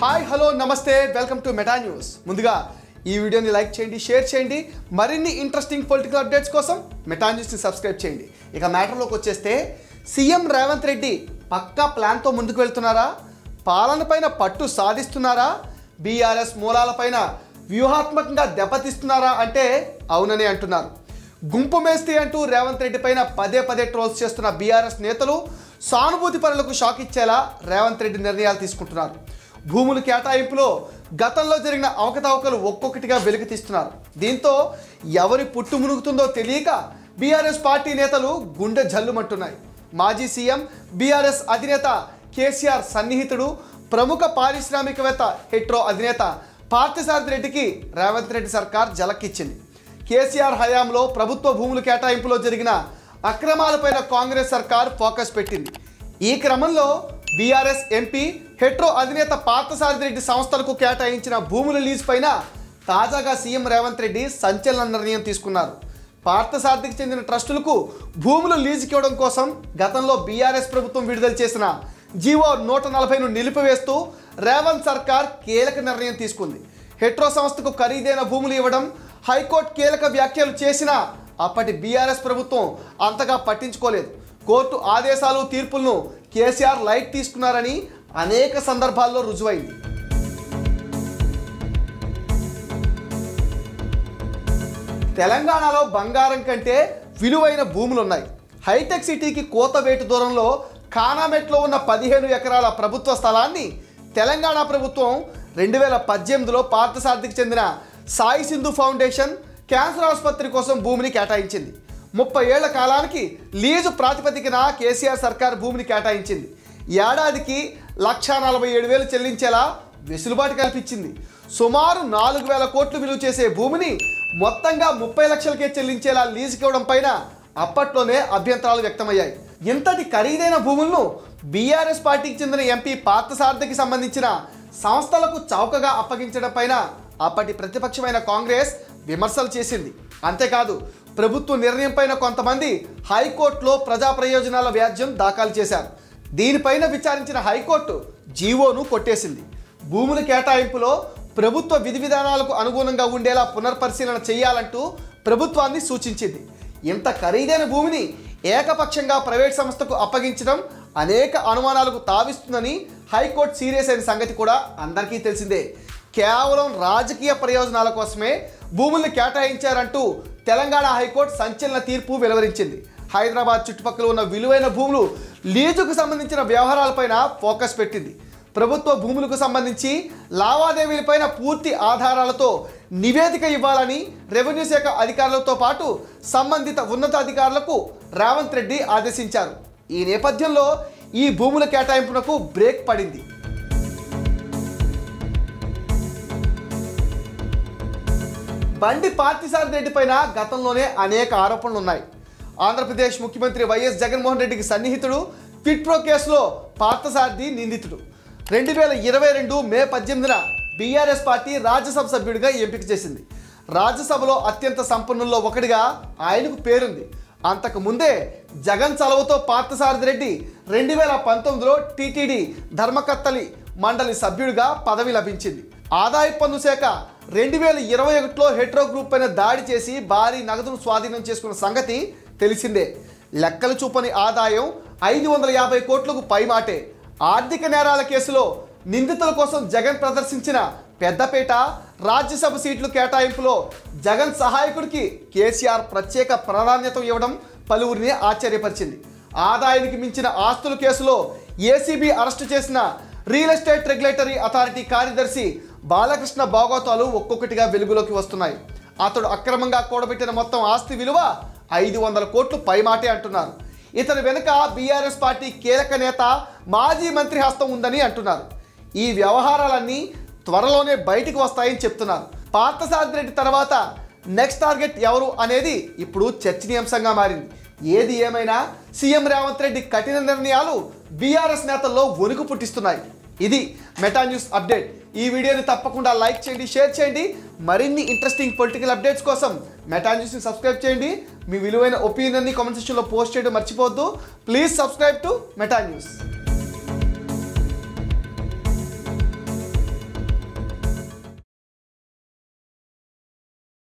Hi hello నమస్తే welcome to meta news. ముందుగా ఈ వీడియోని లైక్ చేయండి, షేర్ చేయండి. మరిన్ని ఇంట్రెస్టింగ్ పొలిటికల్ అప్డేట్స్ కోసం మెటా న్యూస్ని సబ్స్క్రైబ్ చేయండి. ఇక మ్యాటర్లోకి వచ్చేస్తే సీఎం రేవంత్ రెడ్డి పక్కా ప్లాన్తో ముందుకు వెళ్తున్నారా? పాలనపైన పట్టు సాధిస్తున్నారా? బీఆర్ఎస్ మూలాలపైన వ్యూహాత్మకంగా దెబ్బతీస్తున్నారా అంటే అవునని అంటున్నారు. గుంపు మేస్తి అంటూ రేవంత్ రెడ్డి పైన పదే పదే ట్రోల్స్ చేస్తున్న బీఆర్ఎస్ నేతలు సానుభూతి పరులకు షాక్ ఇచ్చేలా రేవంత్ రెడ్డి నిర్ణయాలు తీసుకుంటున్నారు. భూముల కేటాయింపులో గతంలో జరిగిన అవకతవకలు ఒక్కొక్కటిగా వెలుగు తీస్తున్నారు. దీంతో ఎవరి పుట్టు మునుగుతుందో తెలియక బీఆర్ఎస్ పార్టీ నేతలు గుండె జల్లుమంటున్నాయి. మాజీ సీఎం బీఆర్ఎస్ అధినేత కేసీఆర్ సన్నిహితుడు, ప్రముఖ పారిశ్రామికవేత్త హెట్రో అధినేత పార్థసారథి రెడ్డికి రేవంత్ రెడ్డి సర్కార్ జలక్కిచ్చింది. కేసీఆర్ హయాంలో ప్రభుత్వ భూముల కేటాయింపులో జరిగిన అక్రమాలపైన కాంగ్రెస్ సర్కార్ ఫోకస్ పెట్టింది. ఈ క్రమంలో బీఆర్ఎస్ ఎంపీ హెట్రో అధినేత పార్థసారథి రెడ్డి సంస్థలకు కేటాయించిన భూముల లీజ్ పైన తాజాగా సీఎం రేవంత్ రెడ్డి సంచలన నిర్ణయం తీసుకున్నారు. పార్థసారథికి చెందిన ట్రస్టులకు భూములు లీజుకి ఇవ్వడం కోసం గతంలో బీఆర్ఎస్ ప్రభుత్వం విడుదల చేసిన జీవో 140ను నిలిపివేస్తూ రేవంత్ సర్కార్ కీలక నిర్ణయం తీసుకుంది. హెట్రో సంస్థకు ఖరీదైన భూములు ఇవ్వడం హైకోర్టు కీలక వ్యాఖ్యలు చేసినా అప్పటి బీఆర్ఎస్ ప్రభుత్వం అంతగా పట్టించుకోలేదు. కోర్టు ఆదేశాలు, తీర్పులను కేసీఆర్ లైట్ తీసుకున్నారని అనేక సందర్భాల్లో రుజువైంది. తెలంగాణలో బంగారం కంటే విలువైన భూములు ఉన్నాయి. హైటెక్ సిటీకి కోతవేటు దూరంలో ఖానామెట్లో ఉన్న 15 ఎకరాల ప్రభుత్వ స్థలాన్ని తెలంగాణ ప్రభుత్వం 2018లో పార్థసారథికి చెందిన సాయి సింధు ఫౌండేషన్ క్యాన్సర్ ఆసుపత్రి కోసం భూమిని కేటాయించింది. 30 ఏళ్ల కాలానికి లీజు ప్రాతిపదికన కేసీఆర్ సర్కార్ భూమిని కేటాయించింది. ఏడాదికి 1,47,000 చెల్లించేలా వెసులుబాటు కల్పించింది. సుమారు 4,000 కోట్లు విలువ చేసే భూమిని మొత్తంగా 30 లక్షలకే చెల్లించేలా లీజుకి ఇవ్వడం పైన అప్పట్లోనే అభ్యంతరాలు వ్యక్తమయ్యాయి. ఇంతటి ఖరీదైన భూములను బీఆర్ఎస్ పార్టీకి చెందిన ఎంపీ పార్థసారథికి సంబంధించిన సంస్థలకు చౌకగా అప్పగించడం పైన అప్పటి ప్రతిపక్షమైన కాంగ్రెస్ విమర్శలు చేసింది. అంతేకాదు ప్రభుత్వ నిర్ణయం పైన కొంతమంది హైకోర్టులో ప్రజా ప్రయోజనాల వ్యాజ్యం దాఖలు చేశారు. దీనిపైన విచారించిన హైకోర్టు జీవోను కొట్టేసింది. భూముల కేటాయింపులో ప్రభుత్వ విధి విధానాలకు అనుగుణంగా ఉండేలా పునర్పరిశీలన చేయాలంటూ ప్రభుత్వాన్ని సూచించింది. ఇంత ఖరీదైన భూమిని ఏకపక్షంగా ప్రైవేట్ సంస్థకు అప్పగించడం అనేక అనుమానాలకు తావిస్తుందని హైకోర్టు సీరియస్ అయిన సంగతి కూడా అందరికీ తెలిసిందే. కేవలం రాజకీయ ప్రయోజనాల కోసమే భూముల్ని కేటాయించారంటూ తెలంగాణ హైకోర్టు సంచలన తీర్పు వెలువరించింది. హైదరాబాద్ చుట్టుపక్కల ఉన్న విలువైన భూములు లీజుకు సంబంధించిన వ్యవహారాలపైన ఫోకస్ పెట్టింది. ప్రభుత్వ భూములకు సంబంధించి లావాదేవీలపైన పూర్తి ఆధారాలతో నివేదిక ఇవ్వాలని రెవెన్యూ శాఖ అధికారులతో పాటు సంబంధిత ఉన్నతాధికారులకు రేవంత్ రెడ్డి ఆదేశించారు. ఈ నేపథ్యంలో ఈ భూముల కేటాయింపునకు బ్రేక్ పడింది. బండి పార్థసారథి రెడ్డి పైన గతంలోనే అనేక ఆరోపణలు ఉన్నాయి. ఆంధ్రప్రదేశ్ ముఖ్యమంత్రి వైఎస్ జగన్మోహన్ రెడ్డికి సన్నిహితుడు, క్విట్ ప్రో కేసులో పార్థసారథి నిందితుడు. 2022 మే 18న బీఆర్ఎస్ పార్టీ రాజ్యసభ సభ్యుడిగా ఎంపిక చేసింది. రాజ్యసభలో అత్యంత సంపన్నుల్లో ఒకటిగా ఆయనకు పేరుంది. అంతకు ముందే జగన్ చలవతో పార్థసారథి రెడ్డి 2019లో టీటీడీ ధర్మకర్తలి మండలి సభ్యుడిగా పదవి లభించింది. ఆదాయ పన్ను శాఖ 2021లో హెట్రో గ్రూప్ పైన దాడి చేసి భారీ నగదును స్వాధీనం చేసుకున్న సంగతి తెలిసిందే. లెక్కలు చూపని ఆదాయం 550 కోట్లకు పైమాటే. ఆర్థిక నేరాల కేసులో నిందితుల కోసం జగన్ ప్రదర్శించిన పెద్దపేట రాజ్యసభ సీట్లు కేటాయింపులో జగన్ సహాయకుడికి కేసీఆర్ ప్రత్యేక ప్రాధాన్యత ఇవ్వడం పలువురిని ఆశ్చర్యపరిచింది. ఆదాయానికి మించిన ఆస్తుల కేసులో ఏసీబీ అరెస్టు చేసిన రియల్ ఎస్టేట్ రెగ్యులేటరీ అథారిటీ కార్యదర్శి బాలకృష్ణ బాగోతాలు ఒక్కొక్కటిగా వెలుగులోకి వస్తున్నాయి. అతడు అక్రమంగా కూడబెట్టిన మొత్తం ఆస్తి విలువ 500 కోట్లు పైమాటే అంటున్నారు. ఇతని వెనుక బీఆర్ఎస్ పార్టీ కీలక నేత, మాజీ మంత్రి హస్తం ఉందని అంటున్నారు. ఈ వ్యవహారాలన్నీ త్వరలోనే బయటికి వస్తాయని చెప్తున్నారు. పార్థసారథి రెడ్డి తర్వాత నెక్స్ట్ టార్గెట్ ఎవరు అనేది ఇప్పుడు చర్చనీయాంశంగా మారింది. ఏది ఏమైనా సీఎం రేవంత్ రెడ్డి కఠిన నిర్ణయాలు బీఆర్ఎస్ నేతల్లో వణుకు పుట్టిస్తున్నాయి. ఇది మెటా న్యూస్ అప్డేట్. ఈ వీడియోని తప్పకుండా లైక్ చేయండి, షేర్ చేయండి. మరిన్ని ఇంట్రెస్టింగ్ పొలిటికల్ అప్డేట్స్ కోసం మెటా న్యూస్ని సబ్స్క్రైబ్ చేయండి. మీ విలువైన ఒపీనియన్ని కామెంట్ సెక్షన్లో పోస్ట్ చేయడం మర్చిపోవద్దు. Please subscribe to meta news.